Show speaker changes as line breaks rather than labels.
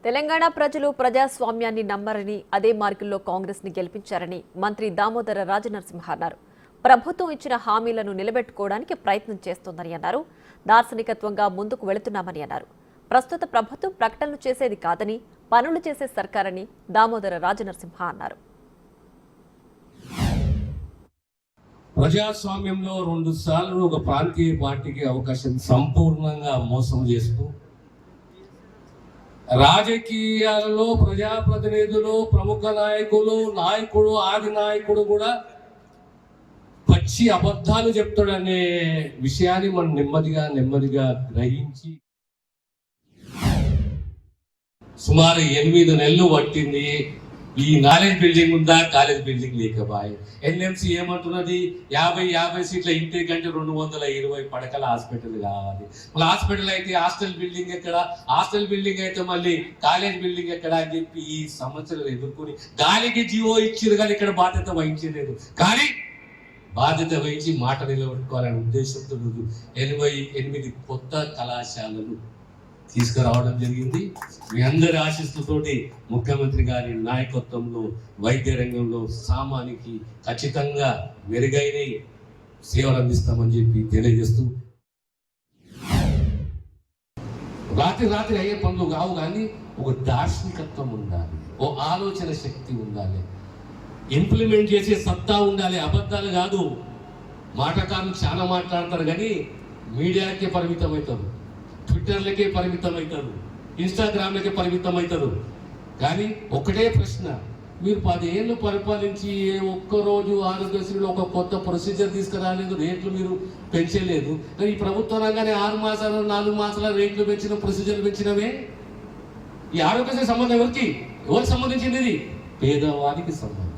తెలంగాణ ప్రజలు ప్రజాస్వామ్యాన్ని నమ్మరని అదే మార్గంలో కాంగ్రెస్ ని గెలిపించారని మంత్రి దామోదర రాజనరసింహ అన్నారు. ప్రభుత్వం ఇచ్చిన హామీలను నిలబెట్టుకోవడానికి ప్రయత్నం చేస్తోందని అన్నారు. దార్శనికత్వంగా ముందుకు వెళుతున్నామని అన్నారు. ప్రస్తుత ప్రభుత్వం ప్రకటనలు చేసేది కాదని పనులు చేసే సర్కారని దామోదర రాజనరసింహ అన్నారు.
ప్రజాస్వామ్యంలో 2 సార్లు ఒక ప్రాంతీయ పార్టీకి అవకాశం సంపూర్ణంగా మోసం చేస్తూ రాజకీయాలలో ప్రజాప్రతినిధులు, ప్రముఖ నాయకుడు, ఆది నాయకుడు కూడా పచ్చి అబద్ధాలు చెప్తాడనే విషయాన్ని మనం నెమ్మదిగా గ్రహించి సుమారు 8 నెలలు పట్టింది. ఈ నాలెడ్జ్ బిల్డింగ్ ఉందా, కాలేజ్ బిల్డింగ్ లేకబాయ్. ఎన్ఎంసీ ఏమంటున్నది 50 సీట్ల ఇంటి కంటే 220 పడకల హాస్పిటల్ కావాలి. మళ్ళీ హాస్పిటల్ అయితే హాస్టల్ బిల్డింగ్ ఎక్కడ, హాస్టల్ బిల్డింగ్ అయితే మళ్ళీ కాలేజ్ బిల్డింగ్ ఎక్కడ అని చెప్పి ఈ సమస్యలు ఎదుర్కొని గాలికి జీవో ఇచ్చారు కానీ ఇక్కడ బాధ్యత వహించలేదు. కానీ బాధ్యత వహించి మాట నిలబెట్టుకోవాలనే ఉద్దేశంతో 88 కొత్త కళాశాలలు తీసుకురావడం జరిగింది. మీ అందరి ఆశీస్సులతోటి ముఖ్యమంత్రి గారి నాయకత్వంలో వైద్య రంగంలో సామాన్యునికి ఖచ్చితంగా మెరుగైన సేవలు అందిస్తామని చెప్పి తెలియజేస్తూ, రాత్రి అయ్యే పనులు కావు కానీ ఒక దార్శనికత్వం ఉండాలి, ఓ ఆలోచన శక్తి ఉండాలి, ఇంప్లిమెంట్ చేసే సత్తా ఉండాలి. అబద్ధాలు కాదు. మాటకారులు చాలా మాట్లాడతారు కానీ మీడియాకే పరిమితం అవుతారు, ట్విట్టర్లకే పరిమితం అవుతారు, ఇన్స్టాగ్రామ్లకే పరిమితం అవుతారు. కానీ ఒకటే ప్రశ్న, మీరు 10 ఏళ్ళు పరిపాలించి ఒక్కరోజు ఆరోగ్యశ్రీలో ఒక కొత్త ప్రొసీజర్ తీసుకురాలేదు, రేట్లు మీరు పెంచలేదు. కానీ ఈ ప్రభుత్వ రంగానే 6 మాసాలు 4 మాసాల రేట్లు పెంచిన, ప్రొసీజర్లు పెంచినవే. ఈ ఆరోగ్యశ్రీ సంబంధం ఎవరికి సంబంధించింది? ఇది పేదవానికి సంబంధం.